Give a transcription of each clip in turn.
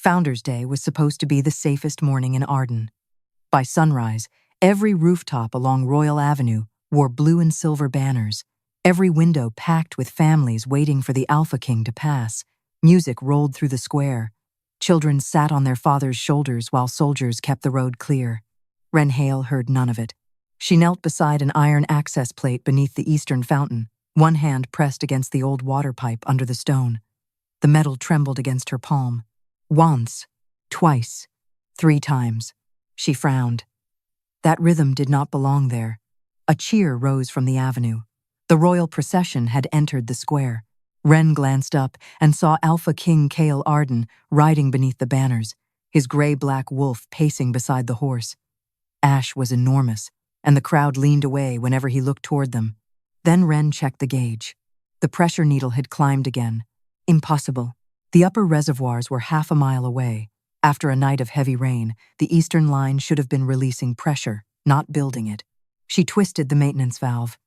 Founders' Day was supposed to be the safest morning in Arden. By sunrise, every rooftop along Royal Avenue wore blue and silver banners, every window packed with families waiting for the Alpha King to pass. Music rolled through the square. Children sat on their fathers' shoulders while soldiers kept the road clear. Wren Hale heard none of it. She knelt beside an iron access plate beneath the eastern fountain, one hand pressed against the old water pipe under the stone. The metal trembled against her palm. Once, twice, 3 times. She frowned. That rhythm did not belong there. A cheer rose from the avenue. The royal procession had entered the square. Wren glanced up and saw Alpha King Cale Arden riding beneath the banners, his gray-black wolf pacing beside the horse. Ash was enormous, and the crowd leaned away whenever he looked toward them. Then Wren checked the gauge. The pressure needle had climbed again. Impossible. The upper reservoirs were half a mile away. After a night of heavy rain, the eastern line should have been releasing pressure, not building it. She twisted the maintenance valve.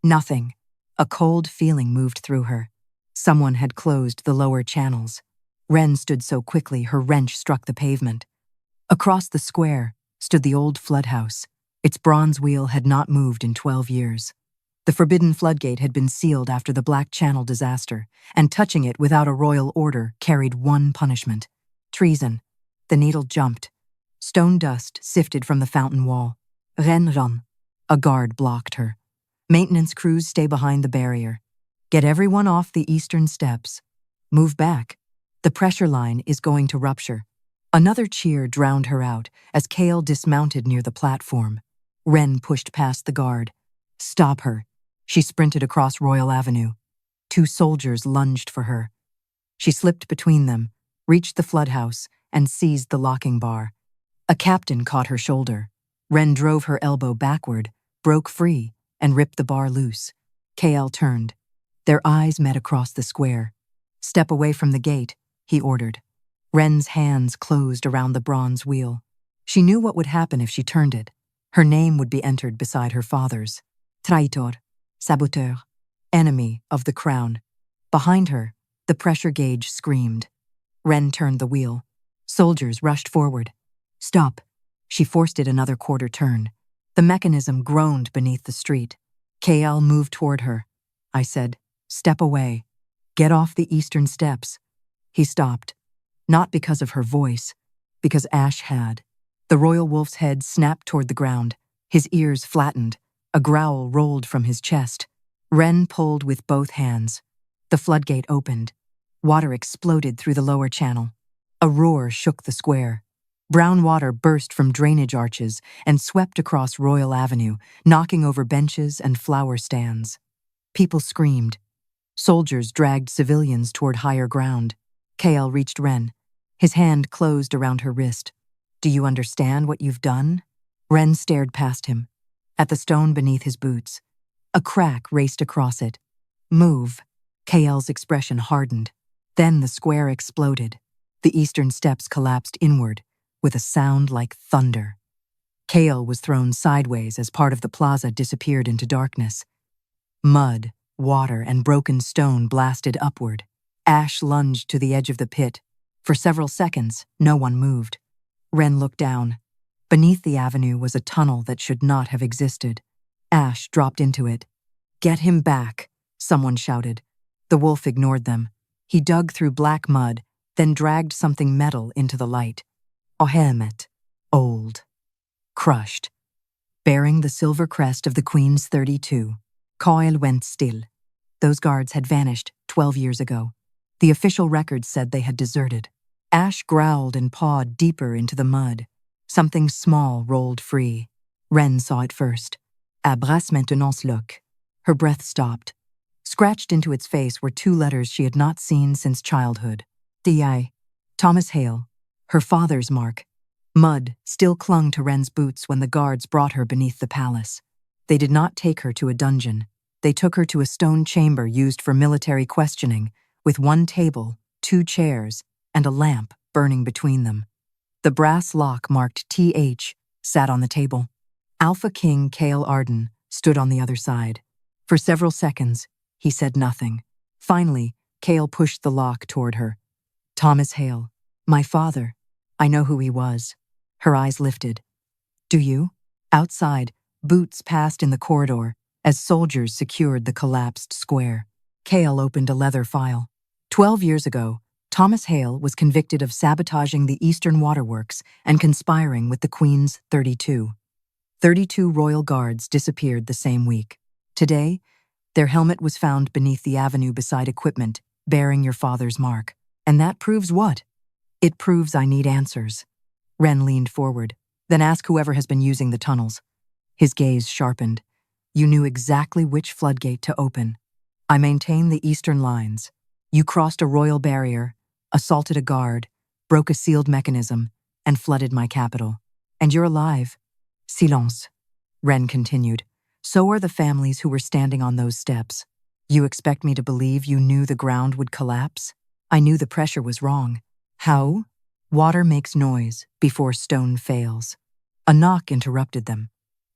Nothing. A cold feeling moved through her. Someone had closed the lower channels. Wren stood so quickly her wrench struck the pavement. Across the square stood the old flood house. Its bronze wheel had not moved in 12 years. The forbidden floodgate had been sealed after the Black Channel disaster, and touching it without a royal order carried one punishment: treason. The needle jumped. Stone dust sifted from the fountain wall. Wren run. A guard blocked her. Maintenance crews stay behind the barrier. Get everyone off the eastern steps. Move back. The pressure line is going to rupture. Another cheer drowned her out as Cale dismounted near the platform. Wren pushed past the guard. Stop her. She sprinted across Royal Avenue. 2 soldiers lunged for her. She slipped between them, reached the flood house, and seized the locking bar. A captain caught her shoulder. Wren drove her elbow backward, broke free, and ripped the bar loose. Cale turned. Their eyes met across the square. Step away from the gate, he ordered. Wren's hands closed around the bronze wheel. She knew what would happen if she turned it. Her name would be entered beside her father's. Traitor. Saboteur. Enemy of the crown. Behind her, the pressure gauge screamed. Wren turned the wheel. Soldiers rushed forward. Stop. She forced it another quarter turn. The mechanism groaned beneath the street. Cale moved toward her. I said, step away. Get off the eastern steps. He stopped. Not because of her voice, because Ash had. The royal wolf's head snapped toward the ground. His ears flattened. A growl rolled from his chest. Wren pulled with both hands. The floodgate opened. Water exploded through the lower channel. A roar shook the square. Brown water burst from drainage arches and swept across Royal Avenue, knocking over benches and flower stands. People screamed. Soldiers dragged civilians toward higher ground. Cale reached Wren. His hand closed around her wrist. Do you understand what you've done? Wren stared past him. At the stone beneath his boots. A crack raced across it. Move. Cale's expression hardened. Then the square exploded. The eastern steps collapsed inward, with a sound like thunder. Cale was thrown sideways as part of the plaza disappeared into darkness. Mud, water, and broken stone blasted upward. Ash lunged to the edge of the pit. For several seconds, no one moved. Wren looked down. Beneath the avenue was a tunnel that should not have existed. Ash dropped into it. Get him back, someone shouted. The wolf ignored them. He dug through black mud, then dragged something metal into the light. Ohemet, old, crushed. Bearing the silver crest of the Queen's 32, Colla went still. Those guards had vanished 12 years ago. The official records said they had deserted. Ash growled and pawed deeper into the mud. Something small rolled free. Wren saw it first. Abrace maintenant look. Her breath stopped. Scratched into its face were 2 letters she had not seen since childhood. D.I. Thomas Hale. Her father's mark. Mud still clung to Wren's boots when the guards brought her beneath the palace. They did not take her to a dungeon. They took her to a stone chamber used for military questioning, with 1 table, 2 chairs, and a lamp burning between them. The brass lock marked TH sat on the table. Alpha King Cale Arden stood on the other side. For several seconds, he said nothing. Finally, Cale pushed the lock toward her. Thomas Hale. My father. I know who he was. Her eyes lifted. Do you? Outside, boots passed in the corridor as soldiers secured the collapsed square. Cale opened a leather file. 12 years ago, Thomas Hale was convicted of sabotaging the Eastern Waterworks and conspiring with the Queen's 32. 32 royal guards disappeared the same week. Today, their helmet was found beneath the avenue beside equipment bearing your father's mark. And that proves what? It proves I need answers. Wren leaned forward, then asked whoever has been using the tunnels. His gaze sharpened. You knew exactly which floodgate to open. I maintain the eastern lines. You crossed a royal barrier, assaulted a guard, broke a sealed mechanism, and flooded my capital. And you're alive. Silence. Wren continued. So are the families who were standing on those steps. You expect me to believe you knew the ground would collapse? I knew the pressure was wrong. How? Water makes noise before stone fails. A knock interrupted them.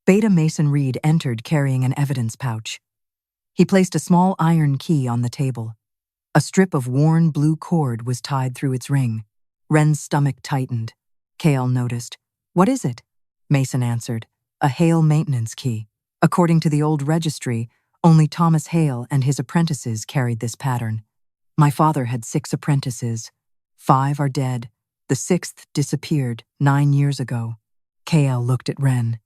Beta Mason Reed entered carrying an evidence pouch. He placed a small iron key on the table. A strip of worn blue cord was tied through its ring. Wren's stomach tightened. Cale noticed. What is it? Mason answered. A Hale maintenance key. According to the old registry, only Thomas Hale and his apprentices carried this pattern. My father had 6 apprentices. 5 are dead. The 6th disappeared 9 years ago. Cale looked at Wren.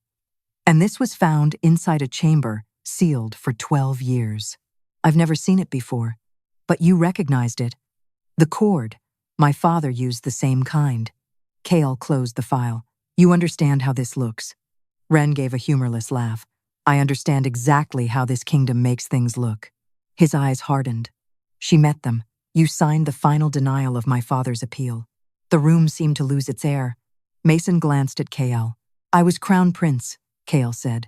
And this was found inside a chamber, sealed for 12 years. I've never seen it before, but you recognized it. The cord. My father used the same kind. Cale closed the file. You understand how this looks. Wren gave a humorless laugh. I understand exactly how this kingdom makes things look. His eyes hardened. She met them. You signed the final denial of my father's appeal. The room seemed to lose its air. Mason glanced at Cale. I was crown prince, Cale said.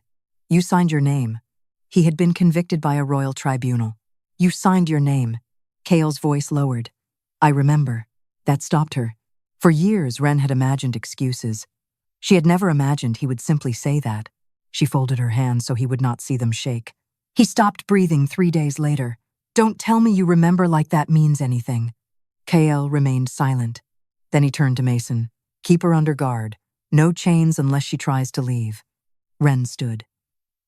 You signed your name. He had been convicted by a royal tribunal. You signed your name. Cale's voice lowered. I remember. That stopped her. For years, Wren had imagined excuses. She had never imagined he would simply say that. She folded her hands so he would not see them shake. He stopped breathing 3 days later. Don't tell me you remember like that means anything. Cale remained silent. Then he turned to Mason. Keep her under guard. No chains unless she tries to leave. Wren stood.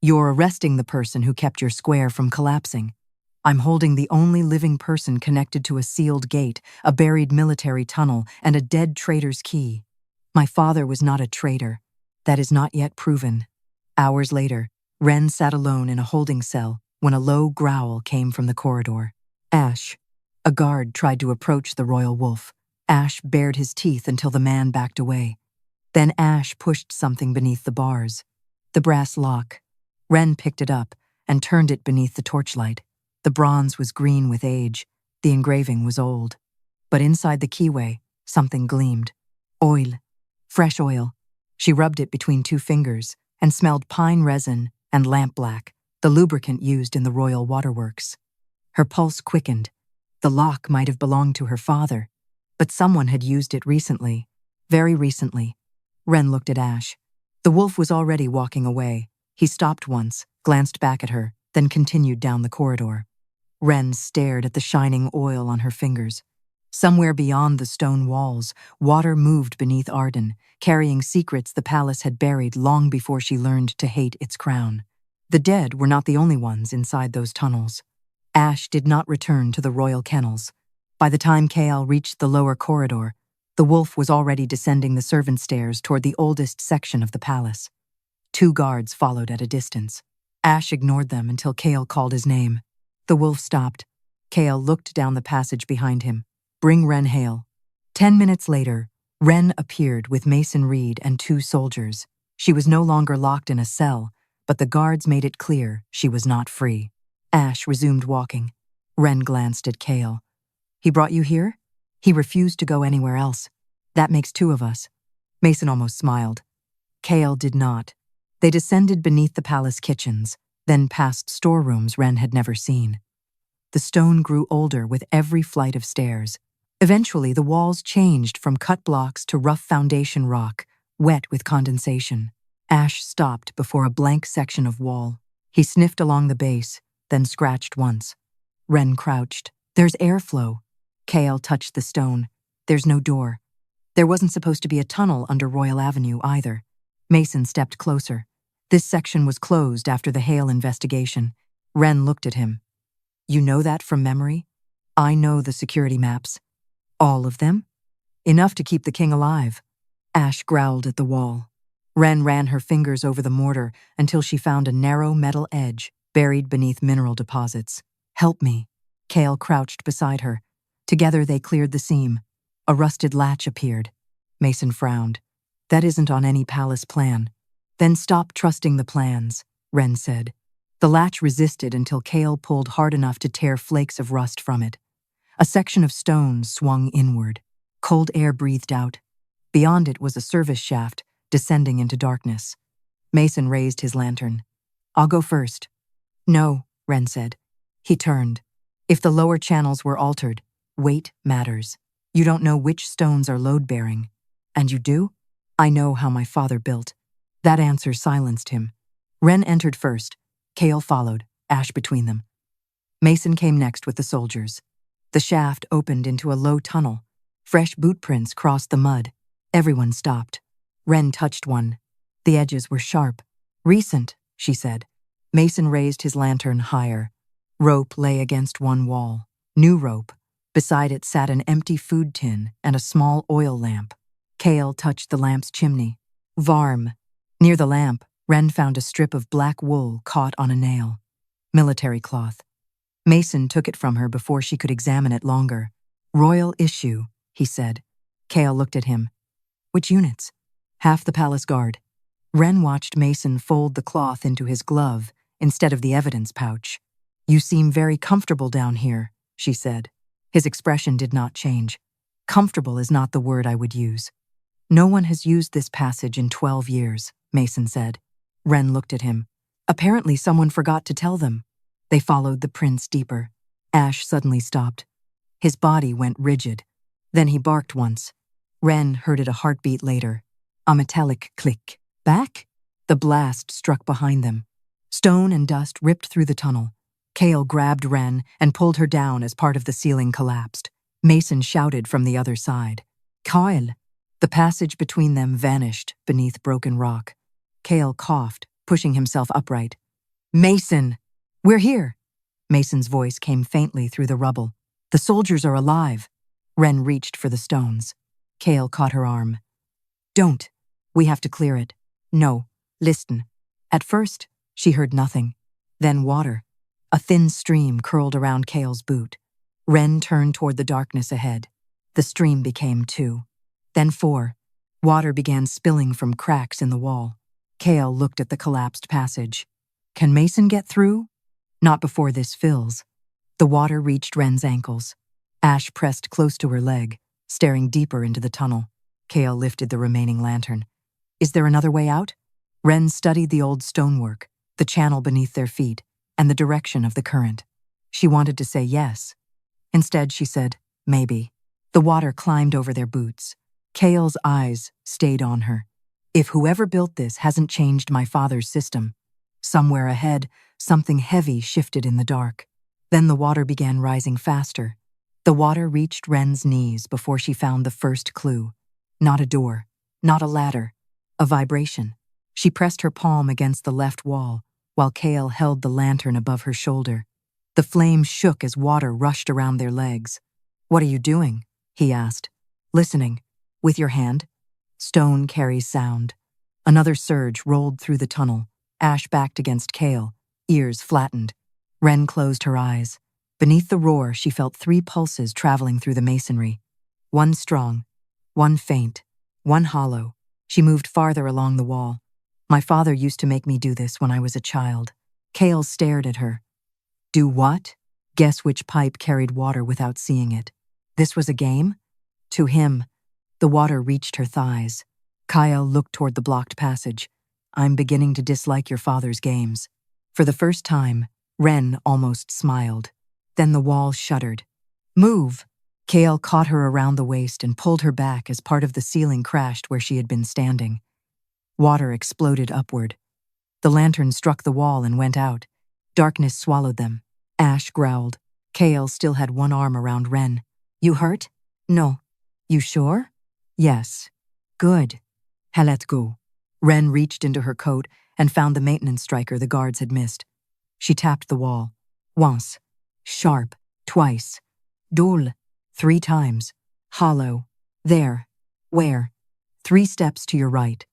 You're arresting the person who kept your square from collapsing. I'm holding the only living person connected to a sealed gate, a buried military tunnel, and a dead traitor's key. My father was not a traitor. That is not yet proven. Hours later, Wren sat alone in a holding cell when a low growl came from the corridor. Ash. A guard tried to approach the royal wolf. Ash bared his teeth until the man backed away. Then Ash pushed something beneath the bars. The brass lock. Wren picked it up and turned it beneath the torchlight. The bronze was green with age. The engraving was old. But inside the keyway, something gleamed. Oil. Fresh oil. She rubbed it between 2 fingers and smelled pine resin and lampblack, the lubricant used in the royal waterworks. Her pulse quickened. The lock might have belonged to her father, but someone had used it recently, very recently. Wren looked at Ash. The wolf was already walking away. He stopped once, glanced back at her, then continued down the corridor. Wren stared at the shining oil on her fingers. Somewhere beyond the stone walls, water moved beneath Arden, carrying secrets the palace had buried long before she learned to hate its crown. The dead were not the only ones inside those tunnels. Ash did not return to the royal kennels. By the time Cale reached the lower corridor, the wolf was already descending the servant stairs toward the oldest section of the palace. 2 guards followed at a distance. Ash ignored them until Cale called his name. The wolf stopped. Cale looked down the passage behind him. Bring Wren Hale. 10 minutes later, Wren appeared with Mason Reed and 2 soldiers. She was no longer locked in a cell, but the guards made it clear she was not free. Ash resumed walking. Wren glanced at Cale. He brought you here? He refused to go anywhere else. That makes 2 of us. Mason almost smiled. Cale did not. They descended beneath the palace kitchens, then past storerooms Wren had never seen. The stone grew older with every flight of stairs. Eventually, the walls changed from cut blocks to rough foundation rock, wet with condensation. Ash stopped before a blank section of wall. He sniffed along the base, then scratched once. Wren crouched. There's airflow. Cale touched the stone. There's no door. There wasn't supposed to be a tunnel under Royal Avenue either. Mason stepped closer. This section was closed after the Hale investigation. Wren looked at him. You know that from memory? I know the security maps. All of them? Enough to keep the king alive. Ash growled at the wall. Wren ran her fingers over the mortar until she found a narrow metal edge buried beneath mineral deposits. Help me. Cale crouched beside her. Together they cleared the seam. A rusted latch appeared. Mason frowned. That isn't on any palace plan. Then stop trusting the plans, Wren said. The latch resisted until Cale pulled hard enough to tear flakes of rust from it. A section of stone swung inward. Cold air breathed out. Beyond it was a service shaft, descending into darkness. Mason raised his lantern. I'll go first. No, Wren said. He turned. If the lower channels were altered, weight matters. You don't know which stones are load-bearing. And you do? I know how my father built. That answer silenced him. Wren entered first. Cale followed, Ash between them. Mason came next with the soldiers. The shaft opened into a low tunnel. Fresh boot prints crossed the mud. Everyone stopped. Wren touched one. The edges were sharp. Recent, she said. Mason raised his lantern higher. Rope lay against one wall. New rope. Beside it sat an empty food tin and a small oil lamp. Cale touched the lamp's chimney. Varm. Near the lamp, Wren found a strip of black wool caught on a nail. Military cloth. Mason took it from her before she could examine it longer. Royal issue, he said. Cale looked at him. Which units? Half the palace guard. Wren watched Mason fold the cloth into his glove instead of the evidence pouch. You seem very comfortable down here, she said. His expression did not change. Comfortable is not the word I would use. No one has used this passage in 12 years, Mason said. Wren looked at him. Apparently someone forgot to tell them. They followed the prints deeper. Ash suddenly stopped. His body went rigid. Then he barked once. Wren heard it a heartbeat later. A metallic click. Back? The blast struck behind them. Stone and dust ripped through the tunnel. Cale grabbed Wren and pulled her down as part of the ceiling collapsed. Mason shouted from the other side. Colla! The passage between them vanished beneath broken rock. Cale coughed, pushing himself upright. Mason! We're here! Mason's voice came faintly through the rubble. The soldiers are alive. Wren reached for the stones. Cale caught her arm. Don't. We have to clear it. No. Listen. At first, she heard nothing. Then water. A thin stream curled around Cale's boot. Wren turned toward the darkness ahead. The stream became 2. Then 4. Water began spilling from cracks in the wall. Cale looked at the collapsed passage. Can Mason get through? Not before this fills. The water reached Wren's ankles. Ash pressed close to her leg, staring deeper into the tunnel. Cale lifted the remaining lantern. Is there another way out? Wren studied the old stonework, the channel beneath their feet, and the direction of the current. She wanted to say yes. Instead, she said, maybe. The water climbed over their boots. Cale's eyes stayed on her. If whoever built this hasn't changed my father's system. Somewhere ahead, something heavy shifted in the dark. Then the water began rising faster. The water reached Wren's knees before she found the first clue. Not a door, not a ladder, a vibration. She pressed her palm against the left wall, while Cale held the lantern above her shoulder. The flame shook as water rushed around their legs. What are you doing? He asked. Listening. With your hand? Stone carries sound. Another surge rolled through the tunnel. Ash backed against Cale, ears flattened. Wren closed her eyes. Beneath the roar, she felt 3 pulses traveling through the masonry. One strong, one faint, one hollow. She moved farther along the wall. My father used to make me do this when I was a child. Cale stared at her. Do what? Guess which pipe carried water without seeing it. This was a game? To him, the water reached her thighs. Kyle looked toward the blocked passage. I'm beginning to dislike your father's games. For the first time, Wren almost smiled. Then the wall shuddered. Move! Cale caught her around the waist and pulled her back as part of the ceiling crashed where she had been standing. Water exploded upward. The lantern struck the wall and went out. Darkness swallowed them. Ash growled. Cale still had one arm around Wren. You hurt? No. You sure? Yes. Good. Let's go. Ren reached into her coat and found the maintenance striker the guards had missed. She tapped the wall. Once. Sharp. Twice. Dole. 3 times. Hollow. There. Where? 3 steps to your right.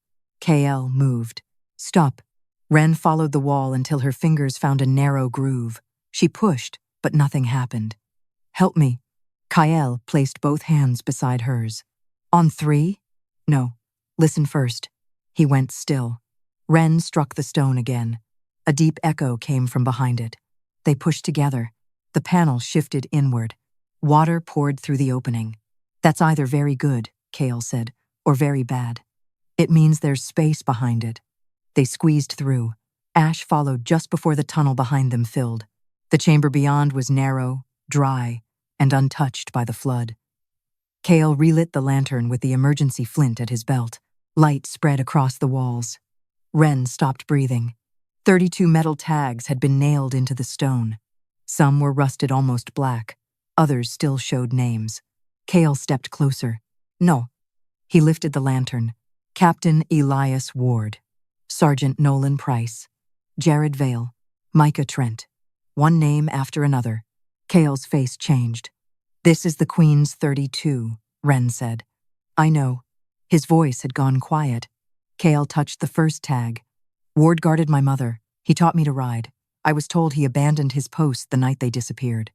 KL moved. Stop. Ren followed the wall until her fingers found a narrow groove. She pushed, but nothing happened. Help me. Kael placed both hands beside hers. On 3? No. Listen first. He went still. Ren struck the stone again. A deep echo came from behind it. They pushed together. The panel shifted inward. Water poured through the opening. That's either very good, Kael said, or very bad. It means there's space behind it. They squeezed through. Ash followed just before the tunnel behind them filled. The chamber beyond was narrow, dry, and untouched by the flood. Kael relit the lantern with the emergency flint at his belt. Light spread across the walls. Ren stopped breathing. 32 metal tags had been nailed into the stone. Some were rusted almost black. Others still showed names. Kael stepped closer. No. He lifted the lantern. Captain Elias Ward. Sergeant Nolan Price. Jared Vale. Micah Trent. One name after another. Kael's face changed. This is the Queen's 32, Ren said. I know. His voice had gone quiet. Kael touched the first tag. Ward guarded my mother. He taught me to ride. I was told he abandoned his post the night they disappeared.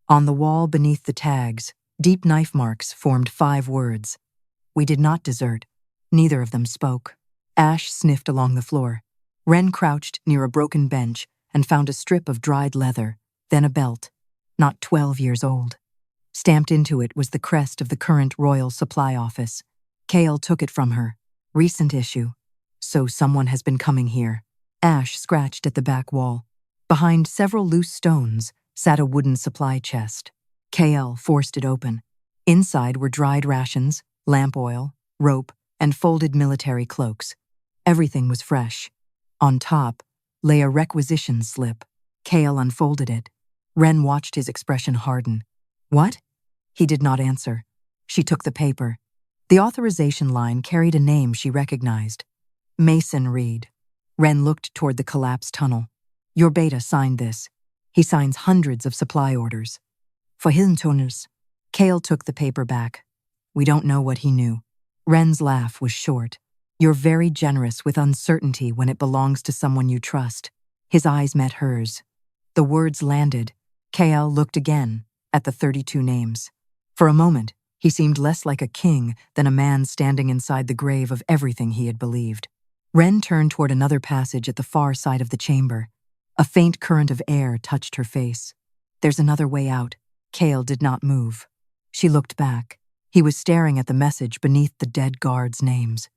On the wall beneath the tags, deep knife marks formed 5 words. We did not desert. Neither of them spoke. Ash sniffed along the floor. Ren crouched near a broken bench and found a strip of dried leather, then a belt, not 12 years old. Stamped into it was the crest of the current Royal Supply Office. Kael took it from her. Recent issue. So someone has been coming here. Ash scratched at the back wall. Behind several loose stones sat a wooden supply chest. Kael forced it open. Inside were dried rations, lamp oil, rope, and folded military cloaks. Everything was fresh. On top lay a requisition slip. Kael unfolded it. Ren watched his expression harden. What? He did not answer. She took the paper. The authorization line carried a name she recognized. Mason Reed. Ren looked toward the collapsed tunnel. Your beta signed this. He signs hundreds of supply orders. For Hillentoners. Kael took the paper back. We don't know what he knew. Ren's laugh was short. You're very generous with uncertainty when it belongs to someone you trust. His eyes met hers. The words landed. Kael looked again at the 32 names. For a moment, he seemed less like a king than a man standing inside the grave of everything he had believed. Ren turned toward another passage at the far side of the chamber. A faint current of air touched her face. There's another way out. Kael did not move. She looked back. He was staring at the message beneath the dead guards' names.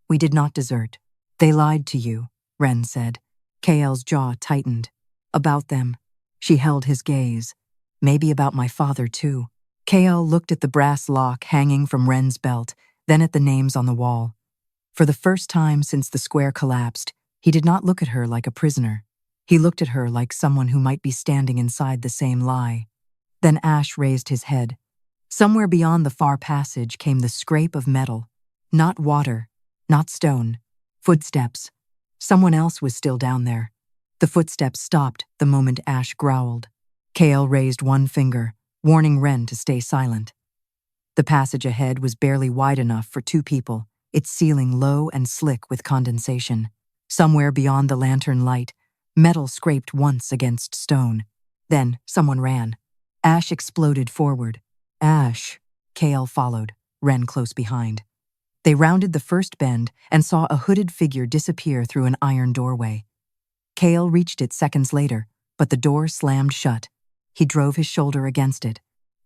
We did not desert. They lied to you, Ren said. Kael's jaw tightened. About them. She held his gaze. Maybe about my father, too. Kael looked at the brass lock hanging from Ren's belt, then at the names on the wall. For the first time since the square collapsed, he did not look at her like a prisoner. He looked at her like someone who might be standing inside the same lie. Then Ash raised his head. Somewhere beyond the far passage came the scrape of metal. Not water, not stone. Footsteps. Someone else was still down there. The footsteps stopped the moment Ash growled. Kael raised one finger, warning Ren to stay silent. The passage ahead was barely wide enough for 2 people, its ceiling low and slick with condensation. Somewhere beyond the lantern light, metal scraped once against stone. Then someone ran. Ash exploded forward. Ash. Kael followed, Ren close behind. They rounded the first bend and saw a hooded figure disappear through an iron doorway. Kael reached it seconds later, but the door slammed shut. He drove his shoulder against it.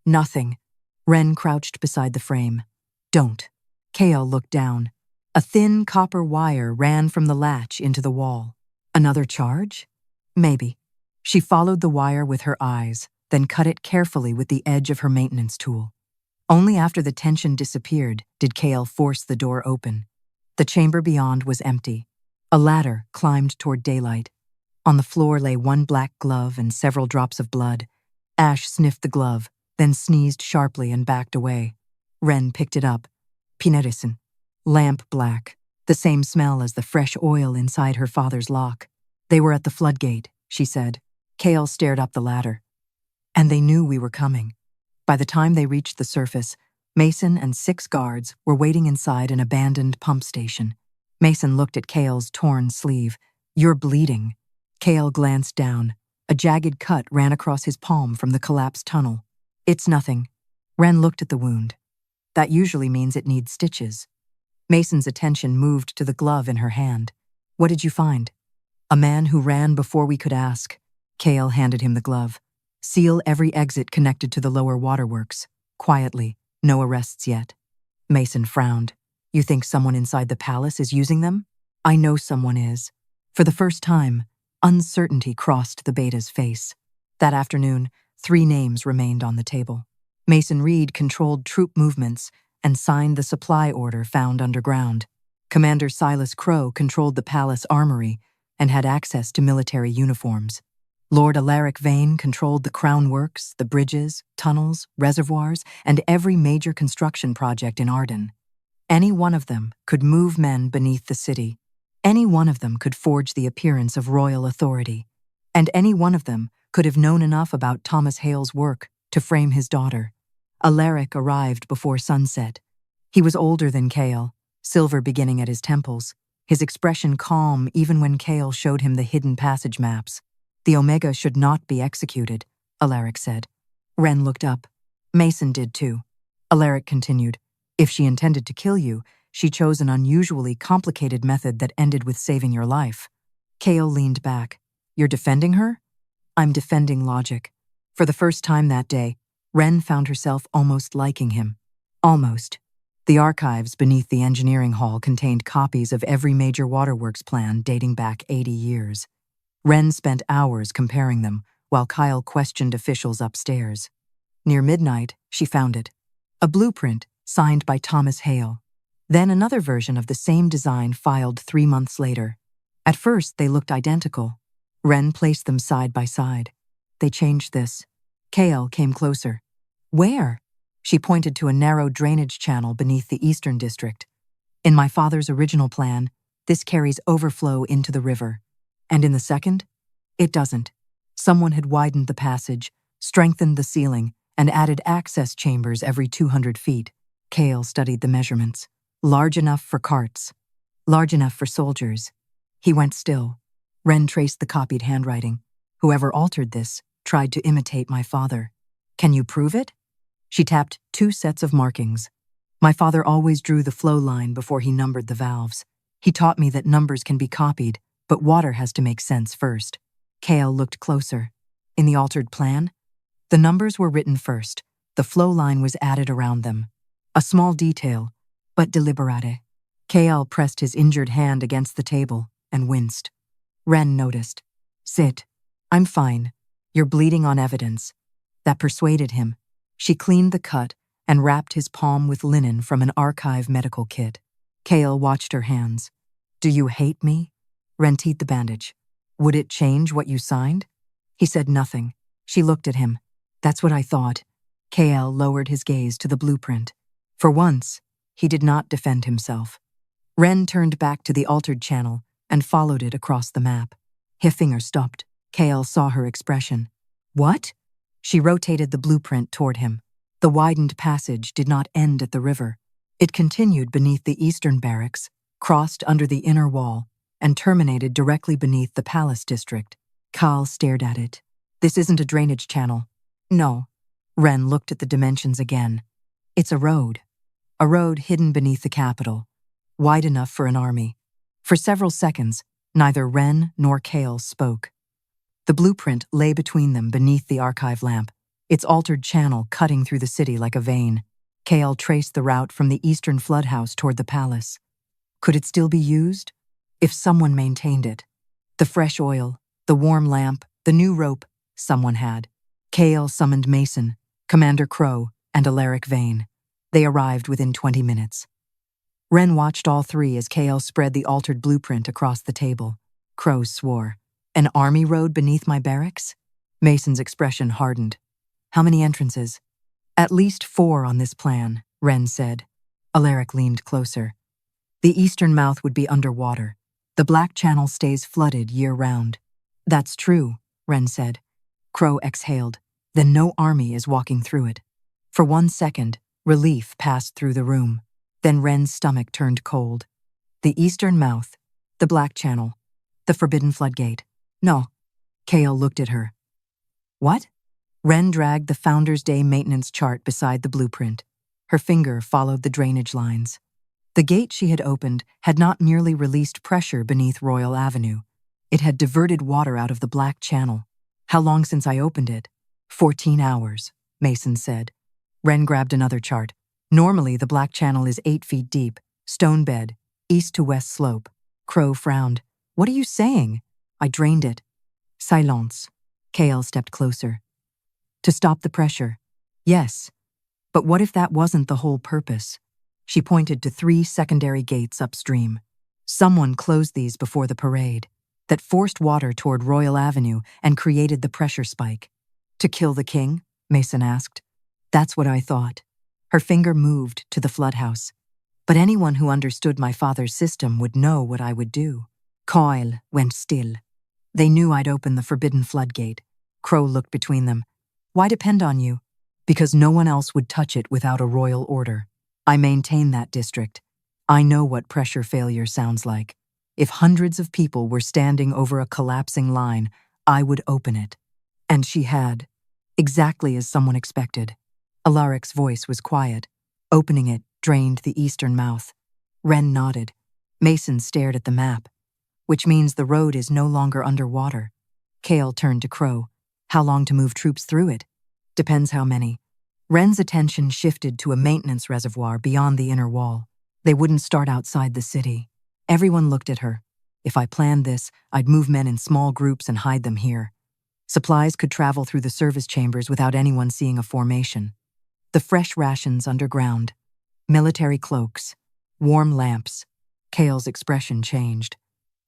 Nothing. Ren crouched beside the frame. Don't. Kael looked down. A thin copper wire ran from the latch into the wall. Another charge? Maybe. She followed the wire with her eyes, then cut it carefully with the edge of her maintenance tool. Only after the tension disappeared did Kael force the door open. The chamber beyond was empty. A ladder climbed toward daylight. On the floor lay one black glove and several drops of blood. Ash sniffed the glove, then sneezed sharply and backed away. Ren picked it up. Pinerisin. Lamp black. The same smell as the fresh oil inside her father's lock. They were at the floodgate, she said. Kale stared up the ladder. And they knew we were coming. By the time they reached the surface, Mason and 6 guards were waiting inside an abandoned pump station. Mason looked at Kale's torn sleeve. "You're bleeding." Kale glanced down. A jagged cut ran across his palm from the collapsed tunnel. "It's nothing." Wren looked at the wound. "That usually means it needs stitches." Mason's attention moved to the glove in her hand. "What did you find?" "A man who ran before we could ask." Kale handed him the glove. "Seal every exit connected to the lower waterworks. Quietly. No arrests yet." Mason frowned. "You think someone inside the palace is using them?" "I know someone is." For the first time, uncertainty crossed the beta's face. That afternoon, 3 names remained on the table. Mason Reed controlled troop movements and signed the supply order found underground. Commander Silas Crow controlled the palace armory and had access to military uniforms. Lord Alaric Vane controlled the crown works, the bridges, tunnels, reservoirs, and every major construction project in Arden. Any one of them could move men beneath the city. Any one of them could forge the appearance of royal authority. And any one of them could have known enough about Thomas Hale's work to frame his daughter. Alaric arrived before sunset. He was older than Kale, silver beginning at his temples, his expression calm even when Kale showed him the hidden passage maps. "The Omega should not be executed," Alaric said. Wren looked up. Mason did too. Alaric continued, "If she intended to kill you, she chose an unusually complicated method that ended with saving your life." Kale leaned back. "You're defending her?" "I'm defending logic." For the first time that day, Wren found herself almost liking him. Almost. The archives beneath the engineering hall contained copies of every major waterworks plan dating back 80 years. Wren spent hours comparing them, while Kyle questioned officials upstairs. Near midnight, she found it. A blueprint signed by Thomas Hale. Then another version of the same design filed 3 months later. At first, they looked identical. Wren placed them side by side. "They changed this." Kale came closer. "Where?" She pointed to a narrow drainage channel beneath the eastern district. "In my father's original plan, this carries overflow into the river. And in the second, it doesn't. Someone had widened the passage, strengthened the ceiling, and added access chambers every 200 feet. Kale studied the measurements. Large enough for carts. Large enough for soldiers. He went still. Wren traced the copied handwriting. "Whoever altered this tried to imitate my father. Can you prove it?" She tapped 2 sets of markings. "My father always drew the flow line before he numbered the valves. He taught me that numbers can be copied, but water has to make sense first." Kale looked closer. "In the altered plan?" "The numbers were written first. The flow line was added around them. A small detail, but deliberate." Kale pressed his injured hand against the table and winced. Wren noticed. "Sit. I'm fine. You're bleeding on evidence." That persuaded him. She cleaned the cut and wrapped his palm with linen from an archive medical kit. Kale watched her hands. "Do you hate me?" Wren teed the bandage. "Would it change what you signed?" He said nothing. She looked at him. "That's what I thought." Kale lowered his gaze to the blueprint. For once, he did not defend himself. Wren turned back to the altered channel and followed it across the map. Her finger stopped. Kale saw her expression. "What?" She rotated the blueprint toward him. The widened passage did not end at the river. It continued beneath the eastern barracks, crossed under the inner wall, and terminated directly beneath the palace district. Kyle stared at it. "This isn't a drainage channel." "No." Wren looked at the dimensions again. "It's a road. A road hidden beneath the capital, wide enough for an army." For several seconds, neither Wren nor Kale spoke. The blueprint lay between them beneath the archive lamp, its altered channel cutting through the city like a vein. Kale traced the route from the eastern flood house toward the palace. Could it still be used? If someone maintained it. The fresh oil, the warm lamp, the new rope, someone had. Kale summoned Mason, Commander Crow, and Alaric Vane. They arrived within 20 minutes. Wren watched all 3 as Kale spread the altered blueprint across the table. Crow swore. "An army road beneath my barracks?" Mason's expression hardened. "How many entrances?" "At least 4 on this plan," Wren said. Alaric leaned closer. The eastern mouth would be underwater. The Black Channel stays flooded year-round. That's true, Wren said. Crow exhaled. Then no army is walking through it. For 1 second, relief passed through the room. Then Wren's stomach turned cold. The eastern mouth, the Black Channel, the forbidden floodgate. No. Kale looked at her. What? Wren dragged the Founder's Day maintenance chart beside the blueprint. Her finger followed the drainage lines. The gate she had opened had not merely released pressure beneath Royal Avenue. It had diverted water out of the Black Channel. How long since I opened it? 14 hours, Mason said. Wren grabbed another chart. Normally, the Black Channel is 8 feet deep, stone bed, east to west slope. Crow frowned. What are you saying? I drained it. Silence. Kale stepped closer. To stop the pressure. Yes. But what if that wasn't the whole purpose? She pointed to 3 secondary gates upstream. Someone closed these before the parade, that forced water toward Royal Avenue and created the pressure spike. To kill the king? Mason asked. That's what I thought. Her finger moved to the floodhouse. But anyone who understood my father's system would know what I would do. Colla went still. They knew I'd open the forbidden floodgate. Crow looked between them. Why depend on you? Because no one else would touch it without a royal order. I maintain that district. I know what pressure failure sounds like. If hundreds of people were standing over a collapsing line, I would open it. And she had. Exactly as someone expected. Alaric's voice was quiet. Opening it drained the eastern mouth. Wren nodded. Mason stared at the map. Which means the road is no longer underwater. Kale turned to Crow. How long to move troops through it? Depends how many. Wren's attention shifted to a maintenance reservoir beyond the inner wall. They wouldn't start outside the city. Everyone looked at her. If I planned this, I'd move men in small groups and hide them here. Supplies could travel through the service chambers without anyone seeing a formation. The fresh rations underground. Military cloaks. Warm lamps. Kale's expression changed.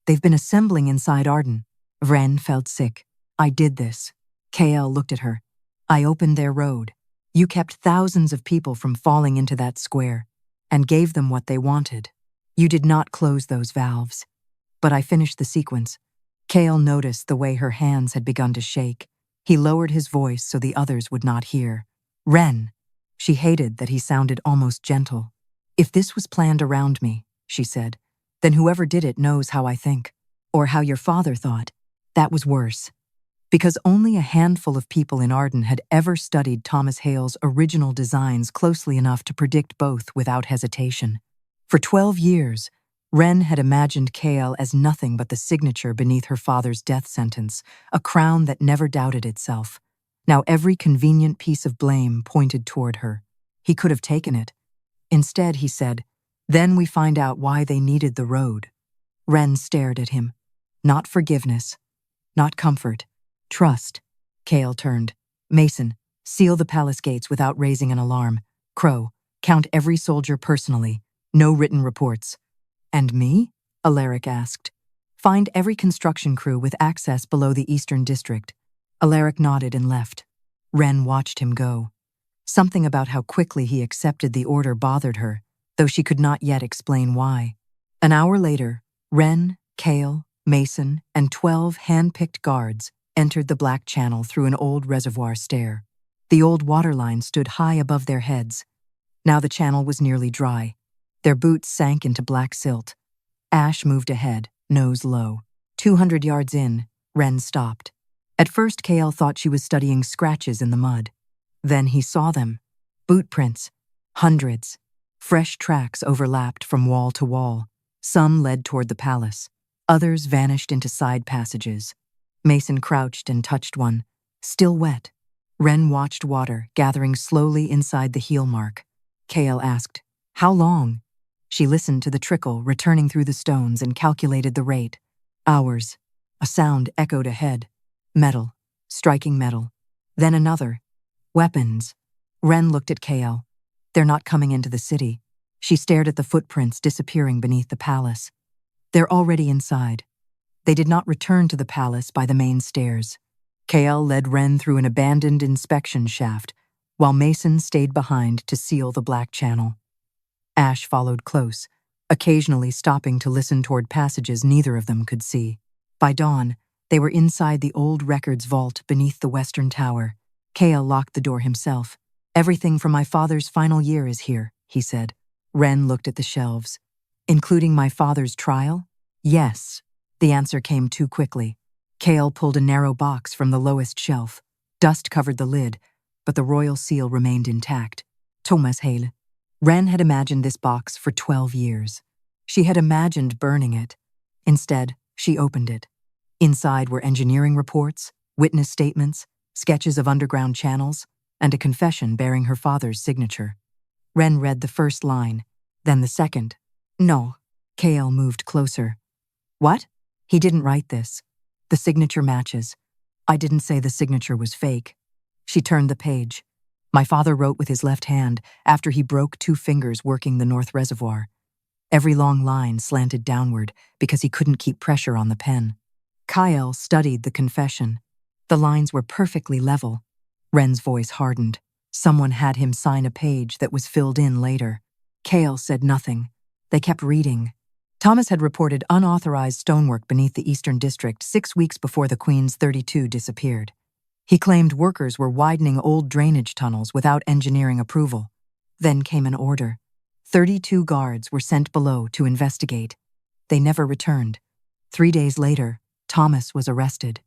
They've been assembling inside Arden. Wren felt sick. I did this. Kale looked at her. I opened their road. You kept thousands of people from falling into that square and gave them what they wanted. You did not close those valves. But I finished the sequence. Kale noticed the way her hands had begun to shake. He lowered his voice so the others would not hear. Wren. She hated that he sounded almost gentle. If this was planned around me, she said, then whoever did it knows how I think. Or how your father thought. That was worse. Because only a handful of people in Arden had ever studied Thomas Hale's original designs closely enough to predict both without hesitation. For 12 years, Wren had imagined Kale as nothing but the signature beneath her father's death sentence, a crown that never doubted itself. Now every convenient piece of blame pointed toward her. He could have taken it. Instead, he said, then we find out why they needed the road. Wren stared at him. Not forgiveness. Not comfort. Trust. Kale turned. Mason, seal the palace gates without raising an alarm. Crow, count every soldier personally. No written reports. And me? Alaric asked. Find every construction crew with access below the Eastern District. Alaric nodded and left. Wren watched him go. Something about how quickly he accepted the order bothered her, though she could not yet explain why. An hour later, Wren, Kale, Mason, and 12 hand-picked guards entered the Black Channel through an old reservoir stair. The old water line stood high above their heads. Now the channel was nearly dry. Their boots sank into black silt. Ash moved ahead, nose low. 200 yards in, Wren stopped. At first, Kale thought she was studying scratches in the mud. Then he saw them. Boot prints. Hundreds. Fresh tracks overlapped from wall to wall. Some led toward the palace. Others vanished into side passages. Mason crouched and touched one. Still wet. Wren watched water gathering slowly inside the heel mark. Kale asked, How long? She listened to the trickle returning through the stones and calculated the rate. Hours. A sound echoed ahead. Metal. Striking metal. Then another. Weapons. Wren looked at Kale. They're not coming into the city. She stared at the footprints disappearing beneath the palace. They're already inside. They did not return to the palace by the main stairs. Kale led Wren through an abandoned inspection shaft, while Mason stayed behind to seal the Black Channel. Ash followed close, occasionally stopping to listen toward passages neither of them could see. By dawn, they were inside the old records vault beneath the western tower. Kale locked the door himself. "Everything from my father's final year is here," he said. Ren looked at the shelves. "Including my father's trial?" "Yes." The answer came too quickly. Kale pulled a narrow box from the lowest shelf. Dust covered the lid, but the royal seal remained intact. Thomas Hale. Ren had imagined this box for 12 years. She had imagined burning it. Instead, she opened it. Inside were engineering reports, witness statements, sketches of underground channels, and a confession bearing her father's signature. Ren read the first line, then the second. "No." Kale moved closer. "What?" "He didn't write this. The signature matches. I didn't say the signature was fake." She turned the page. "My father wrote with his left hand after he broke 2 fingers working the North Reservoir. Every long line slanted downward because he couldn't keep pressure on the pen." Kyle studied the confession. The lines were perfectly level. Ren's voice hardened. Someone had him sign a page that was filled in later. Kale said nothing. They kept reading. Thomas had reported unauthorized stonework beneath the Eastern District 6 weeks before the Queen's 32 disappeared. He claimed workers were widening old drainage tunnels without engineering approval. Then came an order. 32 guards were sent below to investigate. They never returned. 3 days later, Thomas was arrested.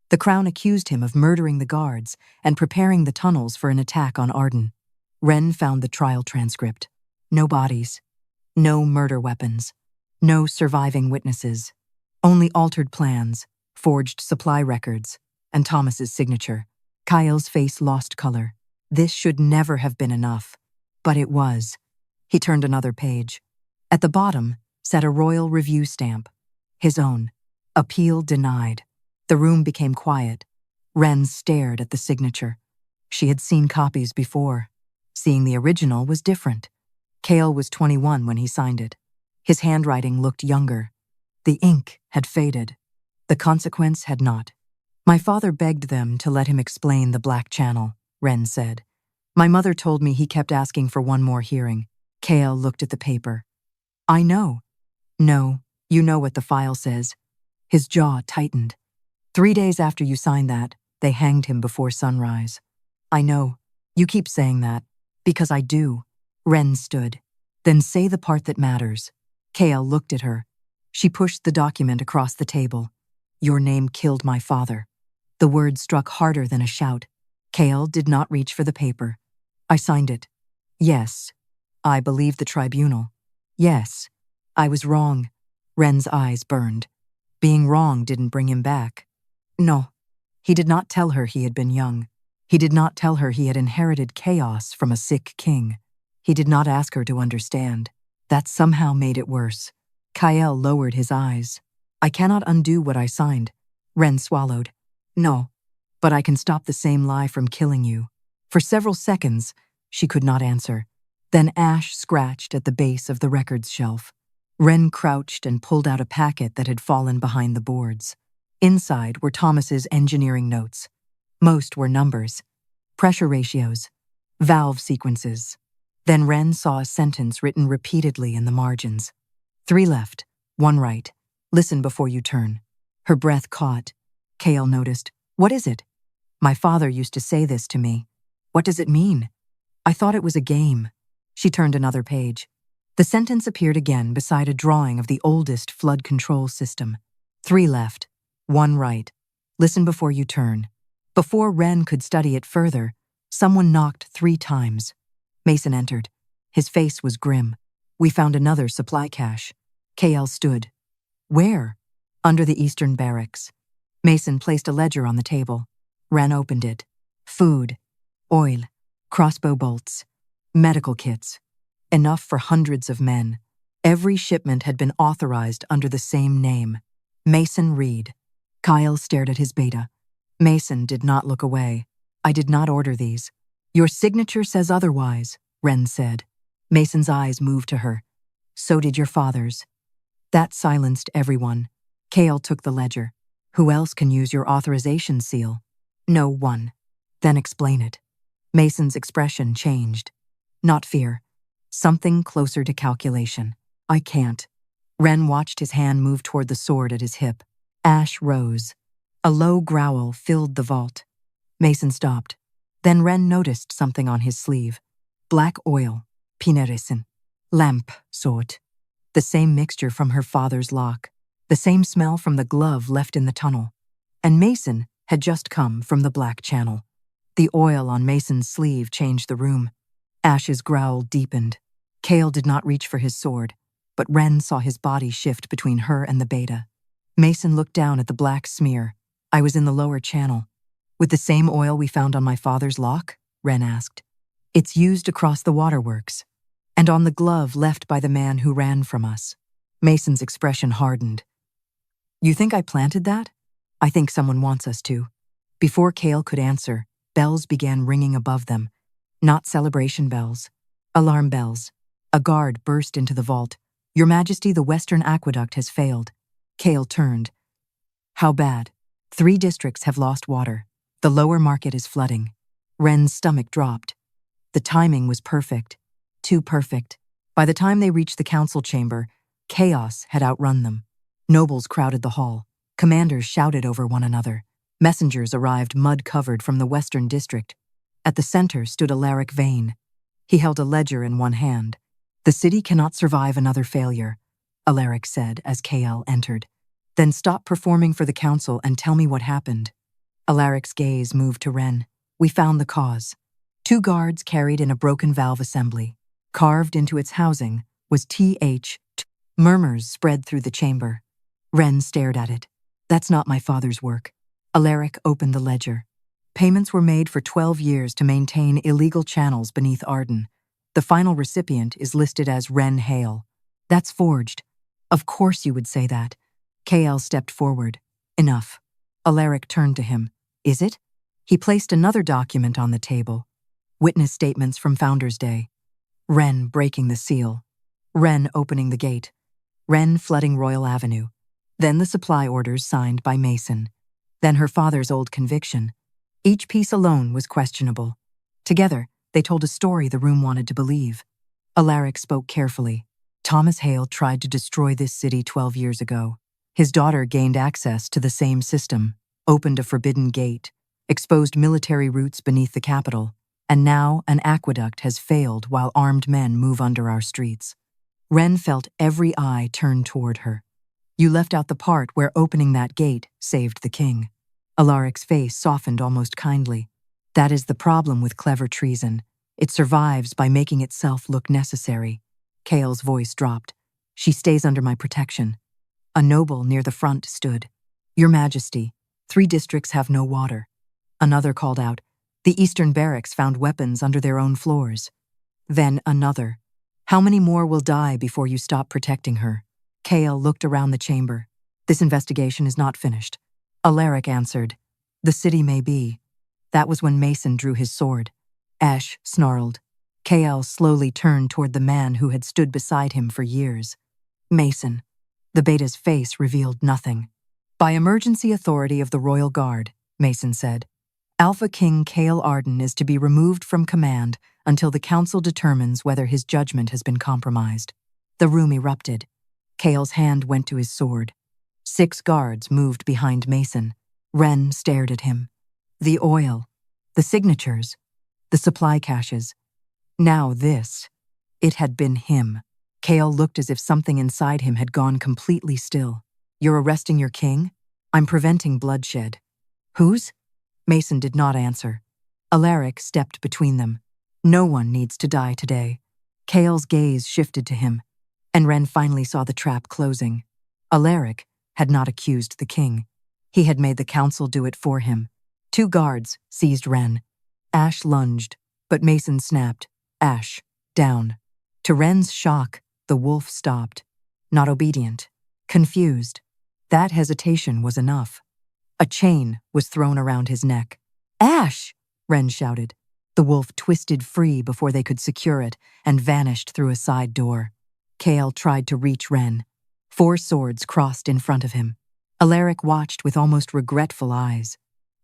The Crown accused him of murdering the guards and preparing the tunnels for an attack on Arden. Ren found the trial transcript. No bodies. No murder weapons. No surviving witnesses. Only altered plans, forged supply records, and Thomas's signature. Kyle's face lost color. This should never have been enough. But it was. He turned another page. At the bottom sat a royal review stamp. His own. Appeal denied. The room became quiet. Ren stared at the signature. She had seen copies before. Seeing the original was different. Kale was 21 when he signed it. His handwriting looked younger. The ink had faded. The consequence had not. "My father begged them to let him explain the Black Channel," Ren said. "My mother told me he kept asking for one more hearing." Kale looked at the paper. "I know." "No, you know what the file says." His jaw tightened. 3 days after you signed that, they hanged him before sunrise." "I know. You keep saying that." "Because I do." Ren stood. "Then say the part that matters." Kale looked at her. She pushed the document across the table. "Your name killed my father." The word struck harder than a shout. Kale did not reach for the paper. "I signed it." "Yes." "I believe the tribunal." "Yes." "I was wrong." Ren's eyes burned. Being wrong didn't bring him back. No. He did not tell her he had been young. He did not tell her he had inherited chaos from a sick king. He did not ask her to understand. That somehow made it worse. Kyle lowered his eyes. "I cannot undo what I signed." Ren swallowed. "No, but I can stop the same lie from killing you." For several seconds, she could not answer. Then Ash scratched at the base of the records shelf. Ren crouched and pulled out a packet that had fallen behind the boards. Inside were Thomas's engineering notes. Most were numbers, pressure ratios, valve sequences. Then Ren saw a sentence written repeatedly in the margins. 3 left, 1 right. Listen before you turn. Her breath caught. Kale noticed. "What is it?" "My father used to say this to me." "What does it mean?" "I thought it was a game." She turned another page. The sentence appeared again beside a drawing of the oldest flood control system. 3 left, 1 right. Listen before you turn. Before Ren could study it further, someone knocked 3 times. Mason entered. His face was grim. "We found another supply cache." KL stood. "Where?" "Under the eastern barracks." Mason placed a ledger on the table. Ren opened it. Food, oil, crossbow bolts, medical kits. Enough for hundreds of men. Every shipment had been authorized under the same name. Mason Reed. Kyle stared at his beta. Mason did not look away. "I did not order these." "Your signature says otherwise," Ren said. Mason's eyes moved to her. "So did your father's." That silenced everyone. Kale took the ledger. "Who else can use your authorization seal?" "No one." "Then explain it." Mason's expression changed. Not fear. Something closer to calculation. I can't. Ren watched his hand move toward the sword at his hip. Ash rose. A low growl filled the vault. Mason stopped. Then Ren noticed something on his sleeve. Black oil. Pinerisin. Lamp sort. The same mixture from her father's lock. The same smell from the glove left in the tunnel. And Mason had just come from the Black Channel. The oil on Mason's sleeve changed the room. Ash's growl deepened. Kale did not reach for his sword, but Ren saw his body shift between her and the beta. Mason looked down at the black smear. I was in the lower channel. With the same oil we found on my father's lock? Ren asked. It's used across the waterworks, and on the glove left by the man who ran from us. Mason's expression hardened. You think I planted that? I think someone wants us to. Before Kale could answer, bells began ringing above them. Not celebration bells. Alarm bells. A guard burst into the vault. Your Majesty, the Western Aqueduct has failed. Kale turned. How bad? 3 districts have lost water. The lower market is flooding. Ren's stomach dropped. The timing was perfect. Too perfect. By the time they reached the council chamber, chaos had outrun them. Nobles crowded the hall. Commanders shouted over one another. Messengers arrived mud-covered from the western district. At the center stood Alaric Vane. He held a ledger in one hand. The city cannot survive another failure, Alaric said as KL entered. Then stop performing for the council and tell me what happened. Alaric's gaze moved to Ren. We found the cause. 2 guards carried in a broken valve assembly. Carved into its housing was TH. Murmurs spread through the chamber. Ren stared at it. That's not my father's work. Alaric opened the ledger. Payments were made for 12 years to maintain illegal channels beneath Arden. The final recipient is listed as Ren Hale. That's forged. Of course you would say that. KL stepped forward. Enough. Alaric turned to him. Is it? He placed another document on the table. Witness statements from Founders' Day. Ren breaking the seal. Ren opening the gate. Ren flooding Royal Avenue. Then the supply orders signed by Mason. Then her father's old conviction. Each piece alone was questionable. Together, they told a story the room wanted to believe. Alaric spoke carefully. Thomas Hale tried to destroy this city 12 years ago. His daughter gained access to the same system, opened a forbidden gate, exposed military routes beneath the capital, and now an aqueduct has failed while armed men move under our streets. Ren felt every eye turn toward her. You left out the part where opening that gate saved the king. Alaric's face softened almost kindly. That is the problem with clever treason. It survives by making itself look necessary. Kale's voice dropped. She stays under my protection. A noble near the front stood. Your Majesty, 3 districts have no water. Another called out. The Eastern Barracks found weapons under their own floors. Then another. How many more will die before you stop protecting her? Kale looked around the chamber. This investigation is not finished. Alaric answered. The city may be. That was when Mason drew his sword. Ash snarled. Kale slowly turned toward the man who had stood beside him for years. Mason. The beta's face revealed nothing. By emergency authority of the Royal Guard, Mason said, Alpha King Kale Arden is to be removed from command until the council determines whether his judgment has been compromised. The room erupted. Kale's hand went to his sword. 6 guards moved behind Mason. Ren stared at him. The oil, the signatures, the supply caches. Now this. It had been him. Kale looked as if something inside him had gone completely still. You're arresting your king? I'm preventing bloodshed. Whose? Mason did not answer. Alaric stepped between them. No one needs to die today. Kale's gaze shifted to him, and Ren finally saw the trap closing. Alaric had not accused the king. He had made the council do it for him. 2 guards seized Ren. Ash lunged, but Mason snapped. Ash, down. To Ren's shock, the wolf stopped. Not obedient. Confused. That hesitation was enough. A chain was thrown around his neck. Ash! Ren shouted. The wolf twisted free before they could secure it and vanished through a side door. Kale tried to reach Ren. 4 swords crossed in front of him. Alaric watched with almost regretful eyes.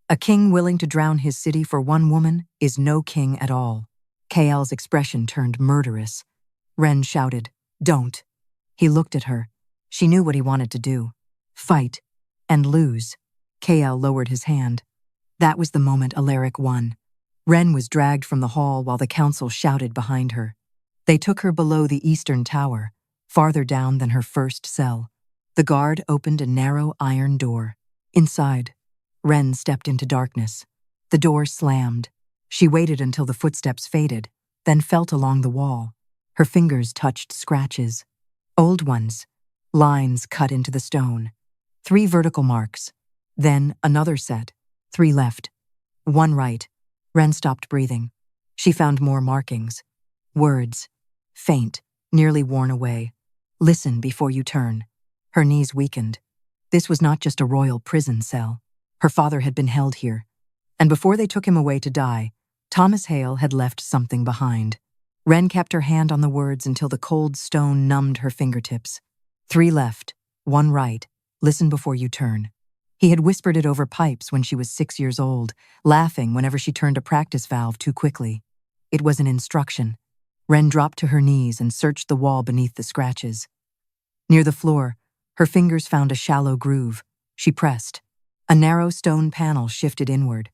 A king willing to drown his city for one woman is no king at all. Kale's expression turned murderous. Ren shouted, "Don't." He looked at her. She knew what he wanted to do. Fight. And lose. Kael lowered his hand. That was the moment Alaric won. Ren was dragged from the hall while the council shouted behind her. They took her below the eastern tower, farther down than her first cell. The guard opened a narrow iron door. Inside, Ren stepped into darkness. The door slammed. She waited until the footsteps faded, then felt along the wall. Her fingers touched scratches. Old ones. Lines cut into the stone. 3 vertical marks. Then another set. 3 left. 1 right. Ren stopped breathing. She found more markings. Words. Faint, nearly worn away. Listen before you turn. Her knees weakened. This was not just a royal prison cell. Her father had been held here. And before they took him away to die, Thomas Hale had left something behind. Ren kept her hand on the words until the cold stone numbed her fingertips. 3 left, 1 right. Listen before you turn. He had whispered it over pipes when she was 6 years old, laughing whenever she turned a practice valve too quickly. It was an instruction. Ren dropped to her knees and searched the wall beneath the scratches. Near the floor, her fingers found a shallow groove. She pressed. A narrow stone panel shifted inward.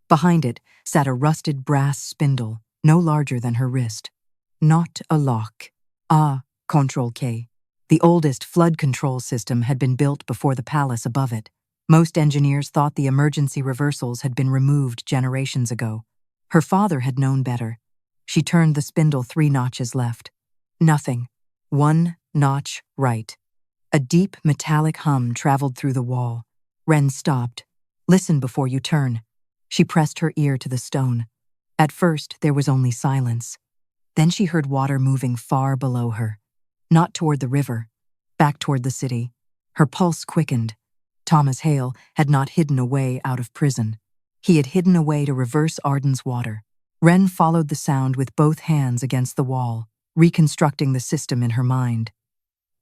Behind it sat a rusted brass spindle, no larger than her wrist. Not a lock. Control K. The oldest flood control system had been built before the palace above it. Most engineers thought the emergency reversals had been removed generations ago. Her father had known better. She turned the spindle 3 notches left. Nothing. 1 notch right. A deep metallic hum traveled through the wall. Ren stopped. Listen before you turn. She pressed her ear to the stone. At first, there was only silence. Then she heard water moving far below her. Not toward the river, back toward the city. Her pulse quickened. Thomas Hale had not hidden away out of prison. He had hidden away to reverse Arden's water. Ren followed the sound with both hands against the wall, reconstructing the system in her mind.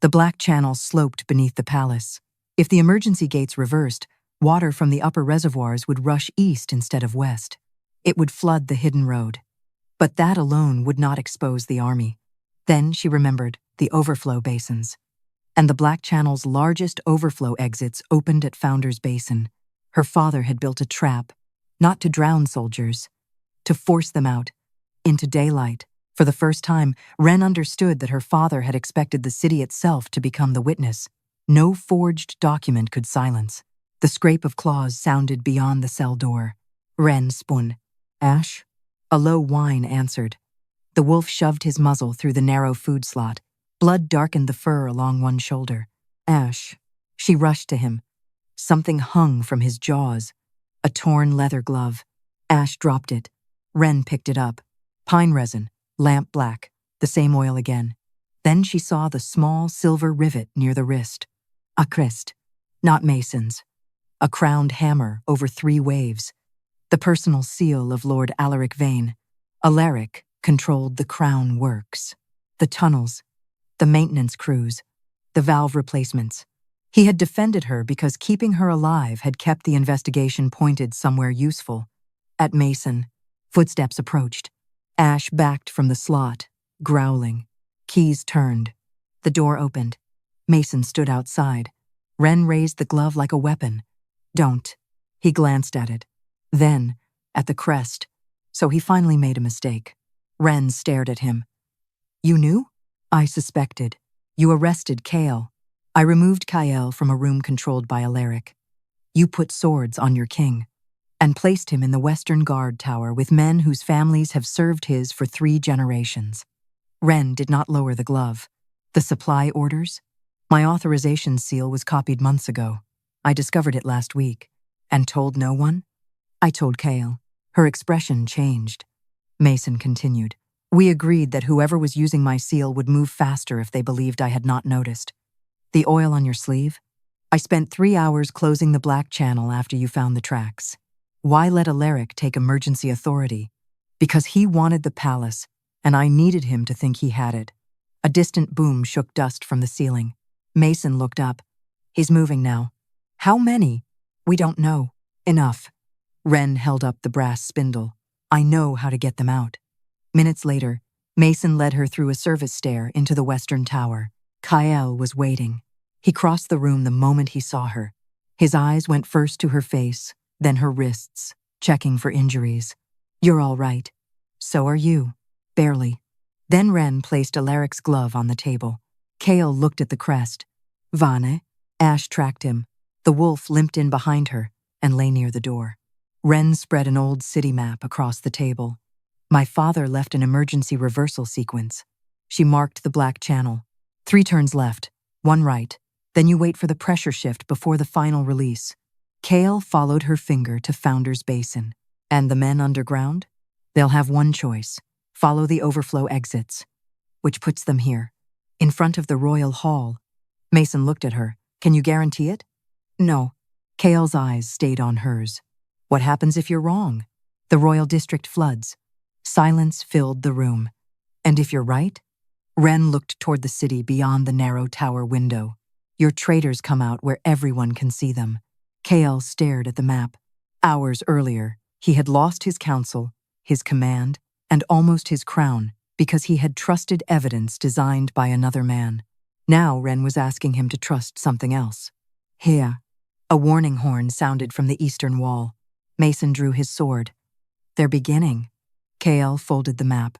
The black channel sloped beneath the palace. If the emergency gates reversed, water from the upper reservoirs would rush east instead of west. It would flood the hidden road. But that alone would not expose the army. Then she remembered the overflow basins. And the Black Channel's largest overflow exits opened at Founder's Basin. Her father had built a trap, not to drown soldiers, to force them out, into daylight. For the first time, Ren understood that her father had expected the city itself to become the witness. No forged document could silence. The scrape of claws sounded beyond the cell door. Ren spun. Ash? A low whine answered. The wolf shoved his muzzle through the narrow food slot. Blood darkened the fur along one shoulder. Ash. She rushed to him. Something hung from his jaws. A torn leather glove. Ash dropped it. Ren picked it up. Pine resin, lamp black, the same oil again. Then she saw the small silver rivet near the wrist. A crest, not Mason's. A crowned hammer over 3 waves. The personal seal of Lord Alaric Vane. Alaric controlled the crown works. The tunnels. The maintenance crews. The valve replacements. He had defended her because keeping her alive had kept the investigation pointed somewhere useful. At Mason, footsteps approached. Ash backed from the slot, growling. Keys turned. The door opened. Mason stood outside. Ren raised the glove like a weapon. Don't. He glanced at it. Then, at the crest. So he finally made a mistake. Ren stared at him. You knew? I suspected. You arrested Kael. I removed Kael from a room controlled by Alaric. You put swords on your king, and placed him in the Western Guard Tower with men whose families have served his for 3 generations. Ren did not lower the glove. The supply orders? My authorization seal was copied months ago. I discovered it last week. And told no one? I told Kael. Her expression changed. Mason continued. We agreed that whoever was using my seal would move faster if they believed I had not noticed. The oil on your sleeve? I spent 3 hours closing the Black Channel after you found the tracks. Why let Alaric take emergency authority? Because he wanted the palace, and I needed him to think he had it. A distant boom shook dust from the ceiling. Mason looked up. He's moving now. How many? We don't know. Enough. Ren held up the brass spindle. I know how to get them out. Minutes later, Mason led her through a service stair into the western tower. Kyle was waiting. He crossed the room the moment he saw her. His eyes went first to her face, then her wrists, checking for injuries. "You're all right. So are you." "Barely." Then Ren placed Alaric's glove on the table. Kale looked at the crest. "Vane." Ash tracked him. The wolf limped in behind her and lay near the door. Ren spread an old city map across the table. "My father left an emergency reversal sequence." She marked the black channel. 3 turns left, 1 right. Then you wait for the pressure shift before the final release. Kale followed her finger to Founder's Basin. "And the men underground? They'll have one choice. Follow the overflow exits." "Which puts them here, in front of the Royal Hall." Mason looked at her. "Can you guarantee it?" "No." Kale's eyes stayed on hers. "What happens if you're wrong?" "The Royal District floods." Silence filled the room. "And if you're right?" Ren looked toward the city beyond the narrow tower window. "Your traitors come out where everyone can see them." Kale stared at the map. Hours earlier, he had lost his council, his command, and almost his crown because he had trusted evidence designed by another man. Now Ren was asking him to trust something else. "Here." A warning horn sounded from the eastern wall. Mason drew his sword. "They're beginning." Kale folded the map.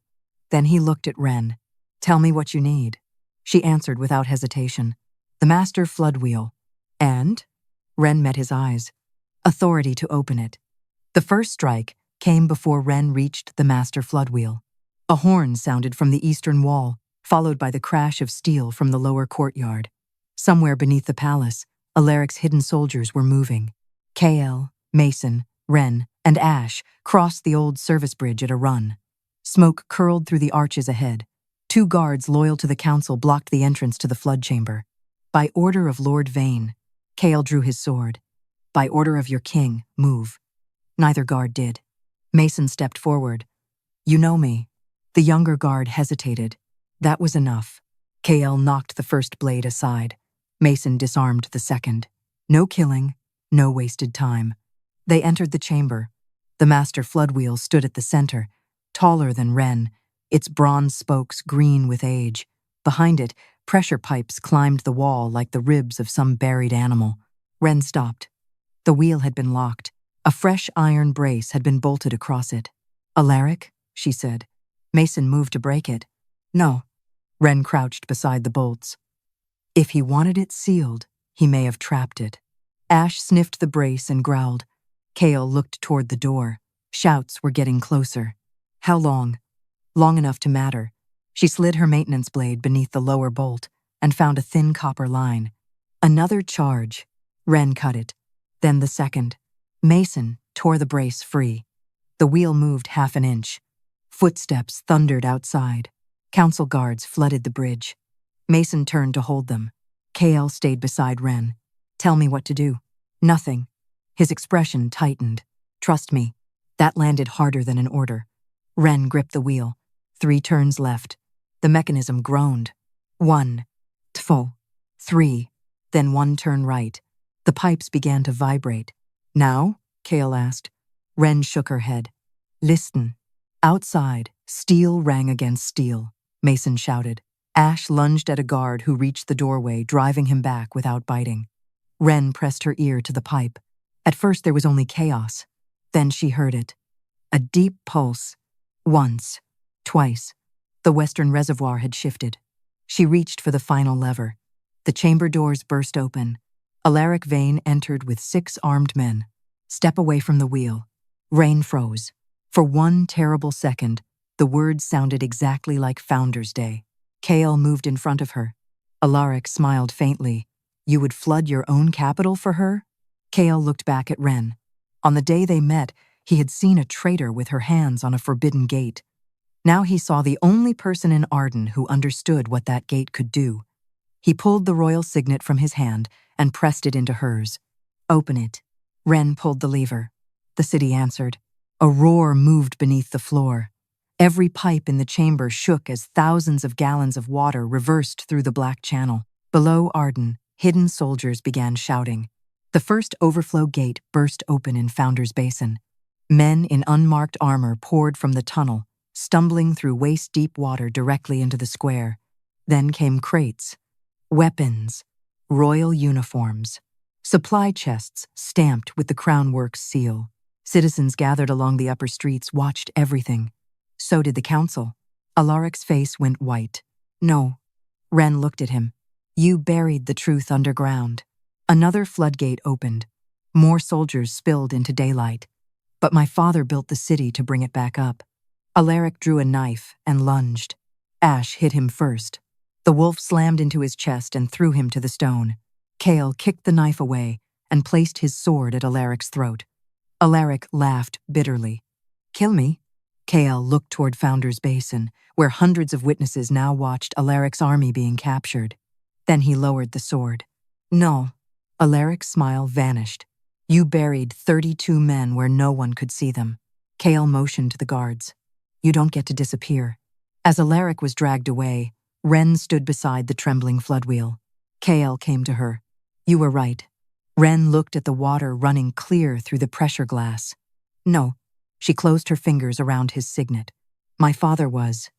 Then he looked at Ren. "Tell me what you need." She answered without hesitation. "The master flood wheel." "And?" Ren met his eyes. "Authority to open it." The first strike came before Ren reached the master flood wheel. A horn sounded from the eastern wall, followed by the crash of steel from the lower courtyard. Somewhere beneath the palace, Alaric's hidden soldiers were moving. Kale, Mason, Ren, and Ash crossed the old service bridge at a run. Smoke curled through the arches ahead. 2 guards loyal to the council blocked the entrance to the flood chamber. "By order of Lord Vane." Kale drew his sword. "By order of your king, move." Neither guard did. Mason stepped forward. "You know me." The younger guard hesitated. That was enough. Kale knocked the first blade aside. Mason disarmed the second. No killing, no wasted time. They entered the chamber. The master flood wheel stood at the center, taller than Ren, its bronze spokes green with age. Behind it, pressure pipes climbed the wall like the ribs of some buried animal. Ren stopped. The wheel had been locked. A fresh iron brace had been bolted across it. "Alaric," she said. Mason moved to break it. "No." Ren crouched beside the bolts. "If he wanted it sealed, he may have trapped it." Ash sniffed the brace and growled. Kale looked toward the door. Shouts were getting closer. "How long?" "Long enough to matter." She slid her maintenance blade beneath the lower bolt and found a thin copper line. Another charge. Ren cut it. Then the second. Mason tore the brace free. The wheel moved half an inch. Footsteps thundered outside. Council guards flooded the bridge. Mason turned to hold them. Kale stayed beside Ren. "Tell me what to do." "Nothing." His expression tightened. "Trust me." That landed harder than an order. Ren gripped the wheel. 3 turns left. The mechanism groaned. 1, 2, 3, then 1 turn right. The pipes began to vibrate. "Now?" Kale asked. Ren shook her head. "Listen." Outside, steel rang against steel. Mason shouted. Ash lunged at a guard who reached the doorway, driving him back without biting. Ren pressed her ear to the pipe. At first there was only chaos. Then she heard it. A deep pulse. Once. Twice. The western reservoir had shifted. She reached for the final lever. The chamber doors burst open. Alaric Vane entered with 6 armed men. "Step away from the wheel." Rain froze. For 1 terrible second, the words sounded exactly like Founder's Day. Kale moved in front of her. Alaric smiled faintly. "You would flood your own capital for her?" Kale looked back at Ren. On the day they met, he had seen a traitor with her hands on a forbidden gate. Now he saw the only person in Arden who understood what that gate could do. He pulled the royal signet from his hand and pressed it into hers. "Open it." Ren pulled the lever. The city answered. A roar moved beneath the floor. Every pipe in the chamber shook as thousands of gallons of water reversed through the black channel. Below Arden, hidden soldiers began shouting. The first overflow gate burst open in Founder's Basin. Men in unmarked armor poured from the tunnel, stumbling through waist-deep water directly into the square. Then came crates, weapons, royal uniforms, supply chests stamped with the Crownworks seal. Citizens gathered along the upper streets watched everything. So did the council. Alaric's face went white. No. Ren looked at him. You buried the truth underground. Another floodgate opened. More soldiers spilled into daylight. But my father built the city to bring it back up. Alaric drew a knife and lunged. Ash hit him first. The wolf slammed into his chest and threw him to the stone. Kale kicked the knife away and placed his sword at Alaric's throat. Alaric laughed bitterly. Kill me? Kale looked toward Founder's Basin, where hundreds of witnesses now watched Alaric's army being captured. Then he lowered the sword. No. Alaric's smile vanished. You buried 32 men where no one could see them. Kale motioned to the guards. You don't get to disappear. As Alaric was dragged away, Ren stood beside the trembling floodwheel. Kale came to her. You were right. Ren looked at the water running clear through the pressure glass. No. She closed her fingers around his signet. My father was